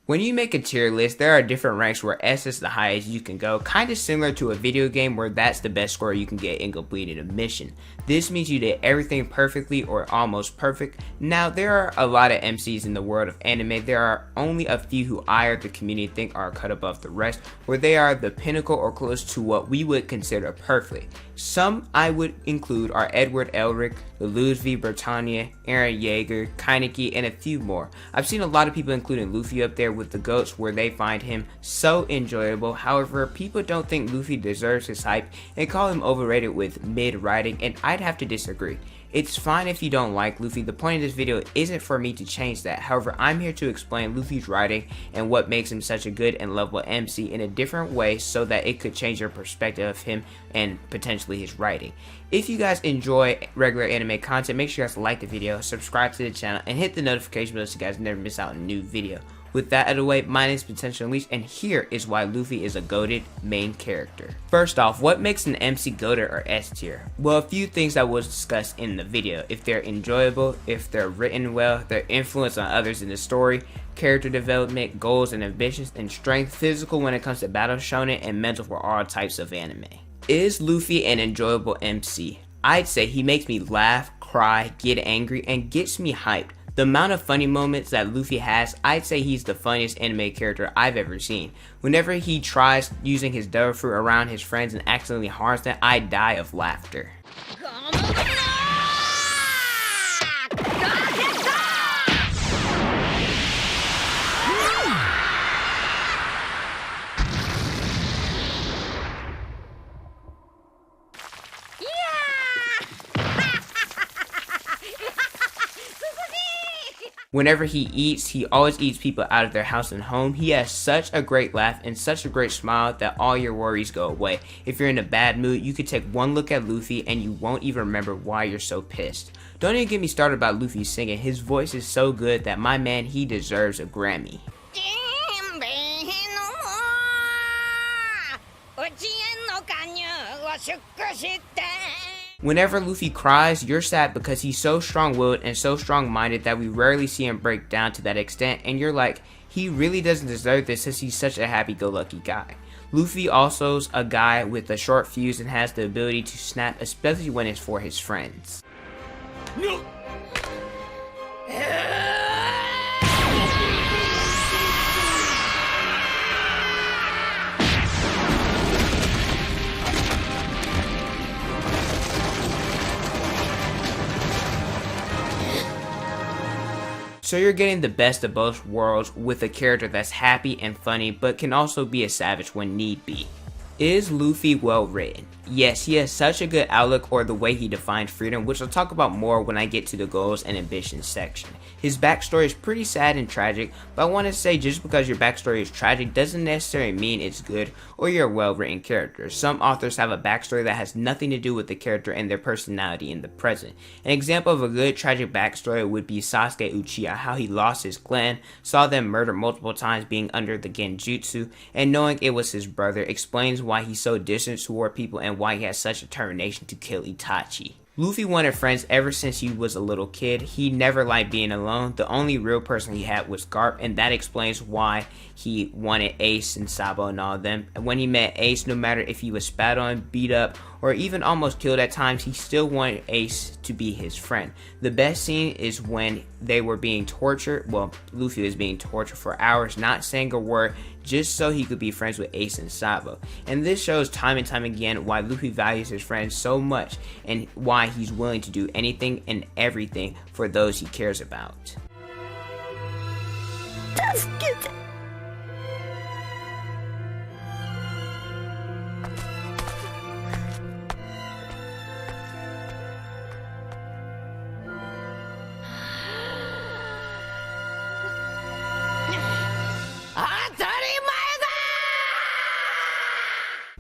When you make a tier list, there are different ranks where S is the highest you can go, kind of similar to a video game where that's the best score you can get in completing a mission. This means you did everything perfectly or almost perfect. Now, there are a lot of MCs in the world of anime. There are only a few who I or the community think are cut above the rest, where they are the pinnacle or close to what we would consider perfect. Some I would include are Edward Elric, Luffy, Britannia, Eren Yeager, Kaneki, and a few more. I've seen a lot of people including Luffy up there with the GOATs where they find him so enjoyable. However, people don't think Luffy deserves his hype and call him overrated with mid writing, and I'd have to disagree. It's fine if you don't like Luffy. The point of this video isn't for me to change that. However, I'm here to explain Luffy's writing and what makes him such a good and lovable MC in a different way so that it could change your perspective of him and potentially his writing. If you guys enjoy regular anime content, make sure you guys like the video, subscribe to the channel, and hit the notification bell so you guys never miss out on a new video. With that out of the way, my name is Potential Unleashed, and here is why Luffy is a GOATED main character. First off, what makes an MC GOATED or S tier? Well, a few things that was discussed in the video. If they're enjoyable, if they're written well, their influence on others in the story, character development, goals and ambitions, and strength, physical when it comes to battle shonen, and mental for all types of anime. Is Luffy an enjoyable MC? I'd say he makes me laugh, cry, get angry, and gets me hyped. The amount of funny moments that Luffy has, I'd say he's the funniest anime character I've ever seen. Whenever he tries using his devil fruit around his friends and accidentally harms them, I die of laughter. Whenever he eats, he always eats people out of their house and home. He has such a great laugh and such a great smile that all your worries go away. If you're in a bad mood, you could take one look at Luffy and you won't even remember why you're so pissed. Don't even get me started about Luffy singing. His voice is so good that my man, he deserves a Grammy. Whenever Luffy cries, you're sad because he's so strong-willed and so strong-minded that we rarely see him break down to that extent, and you're like, he really doesn't deserve this since he's such a happy-go-lucky guy. Luffy also's a guy with a short fuse and has the ability to snap, especially when it's for his friends. No. So you're getting the best of both worlds with a character that's happy and funny, but can also be a savage when need be. Is Luffy well written? Yes, he has such a good outlook or the way he defined freedom, which I'll talk about more when I get to the goals and ambitions section. His backstory is pretty sad and tragic, but I want to say just because your backstory is tragic doesn't necessarily mean it's good or you're a well-written character. Some authors have a backstory that has nothing to do with the character and their personality in the present. An example of a good tragic backstory would be Sasuke Uchiha, how he lost his clan, saw them murdered multiple times being under the genjutsu, and knowing it was his brother explains why he's so distant toward people and why he has such determination to kill Itachi. Luffy wanted friends ever since he was a little kid. He never liked being alone. The only real person he had was Garp, and that explains why he wanted Ace and Sabo and all of them. And when he met Ace, no matter if he was spat on, beat up, or even almost killed at times, he still wanted Ace to be his friend. The best scene is when they were being tortured. Well, Luffy was being tortured for hours, not saying a word, just so he could be friends with Ace and Sabo. And this shows time and time again why Luffy values his friends so much and why he's willing to do anything and everything for those he cares about.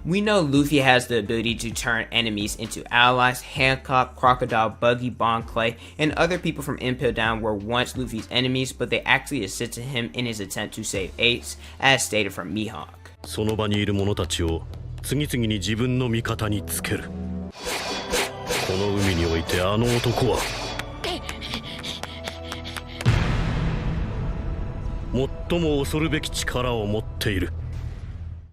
We know Luffy has the ability to turn enemies into allies. Hancock, Crocodile, Buggy, Bon Clay, and other people from Impel Down were once Luffy's enemies, but they actually assisted him in his attempt to save Ace, as stated from Mihawk. その場にいる者たちを次々に自分の味方につける。この海においてあの男は最も恐るべき力を持っている。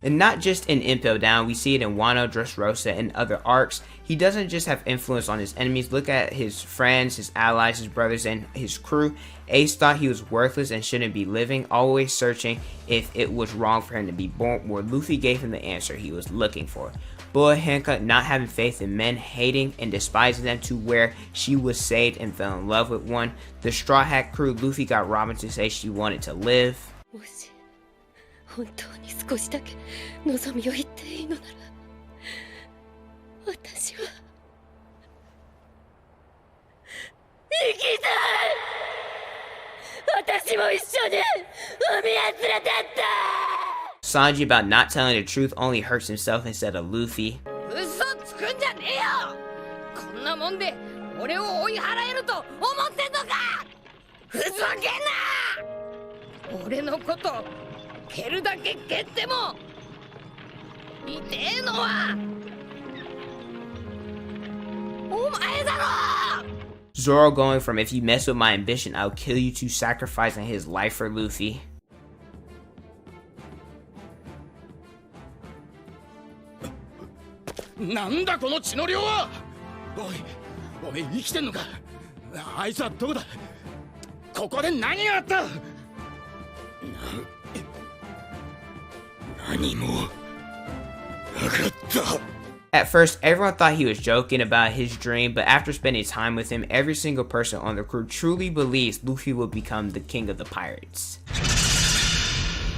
And not just in Impel Down, we see it in Wano, Dressrosa, and other arcs. He doesn't just have influence on his enemies. Look at his friends, his allies, his brothers, and his crew. Ace thought he was worthless and shouldn't be living, always searching if it was wrong for him to be born, where Luffy gave him the answer he was looking for. Boa Hancock not having faith in men, hating and despising them, to where she was saved and fell in love with one. The Straw Hat crew, Luffy got Robin to say she wanted to live. 本当に少しだけ望みを言っていいのなら私は生きたい私も一緒に海へ連れてって Sanji about not telling the truth only hurts himself instead of Luffy. 嘘つくんじゃねえよこんなもんで俺を追い払えると思ってんのかふざけんな俺のこと蹴るだけ蹴っても痛えのはお前だろ Zoro going from if you mess with my ambition, I'll kill you to sacrificing his life for Luffy. なんだこの血の量は。おい生きてんのか。あいつはどこだ。ここで何があった。何もなかった。 At first, everyone thought he was joking about his dream, but after spending time with him, every single person on the crew truly believes Luffy will become the king of the pirates.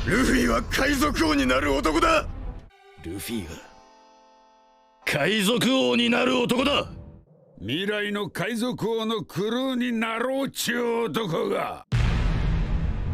ルフィは海賊王になる男だ。ルフィは海賊王になる男だ。未来の海賊王のクルーになろうちゅう男が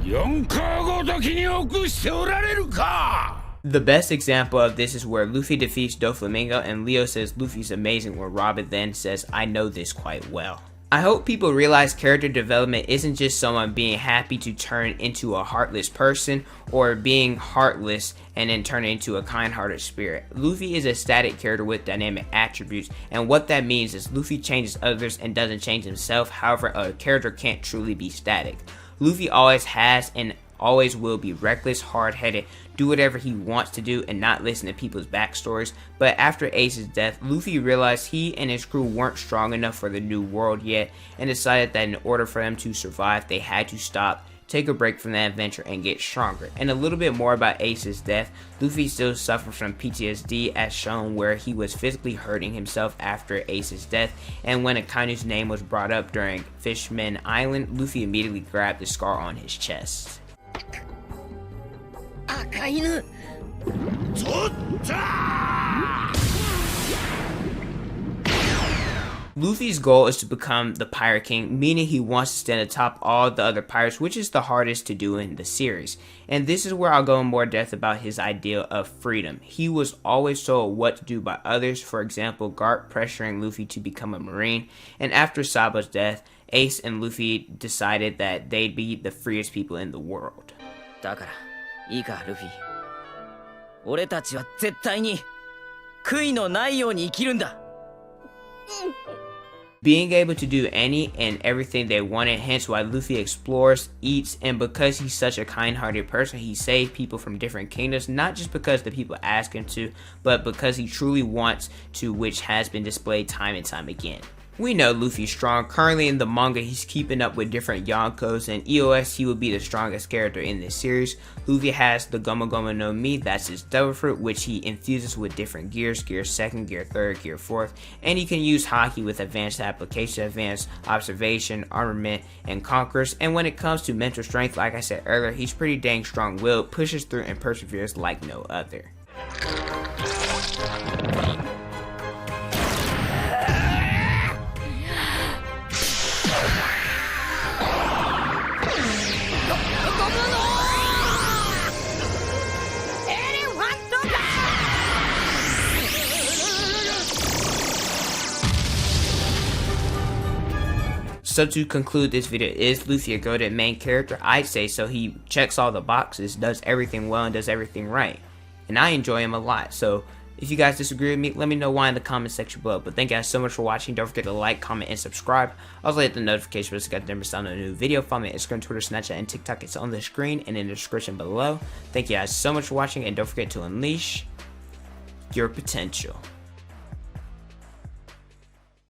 四皇ごときに臆しておられるか。 The best example of this is where Luffy defeats Doflamingo and Leo says Luffy's amazing, where Robin then says, I know this quite well. I hope people realize character development isn't just someone being happy to turn into a heartless person or being heartless and then turn into a kind-hearted spirit. Luffy is a static character with dynamic attributes, and what that means is Luffy changes others and doesn't change himself. However, a character can't truly be static. Luffy always has and always will be reckless, hard-headed, do whatever he wants to do and not listen to people's backstories. But after Ace's death, Luffy realized he and his crew weren't strong enough for the new world yet and decided that in order for them to survive, they had to stop, take a break from that adventure and get stronger. And a little bit more about Ace's death. Luffy still suffers from PTSD as shown, where he was physically hurting himself after Ace's death, and when Akainu's name was brought up during Fishman Island, Luffy immediately grabbed the scar on his chest. 赤犬 Luffy's goal is to become the Pirate King, meaning he wants to stand atop all the other pirates, which is the hardest to do in the series. And this is where I'll go in more depth about his idea of freedom. He was always told what to do by others, for example, Garp pressuring Luffy to become a Marine, and after Saba's death, Ace and Luffy decided that they'd be the freest people in the world. だからいいかルフィ俺たちは絶対に悔いのないように生きるんだ Being able to do any and everything they wanted, hence why Luffy explores, eats, and because he's such a kind-hearted person, he saved people from different kingdoms, not just because the people ask him to, but because he truly wants to, which has been displayed time and time again. We know Luffy's strong. Currently in the manga, he's keeping up with different Yonkos, and EOS, he will be the strongest character in this series. Luffy has the Goma Goma no Mi, that's his devil fruit, which he infuses with different gears, gear 2nd, gear 3rd, gear 4th, and he can use Haki with advanced application, advanced observation, armament, and conquers. And when it comes to mental strength, like I said earlier, he's pretty dang strong-willed, pushes through and perseveres like no other. So to conclude this video, is Luffy a GOATED main character? I'd say so. He checks all the boxes, does everything well, and does everything right. And I enjoy him a lot. So If you guys disagree with me, let me know why in the comment section below. But thank you guys so much for watching. Don't forget to like, comment, and subscribe. Also hit the notification bell so you guys never miss out on a new video. Follow me on Instagram, Twitter, Snapchat, and TikTok. It's on the screen and in the description below. Thank you guys so much for watching, and don't forget to unleash your potential.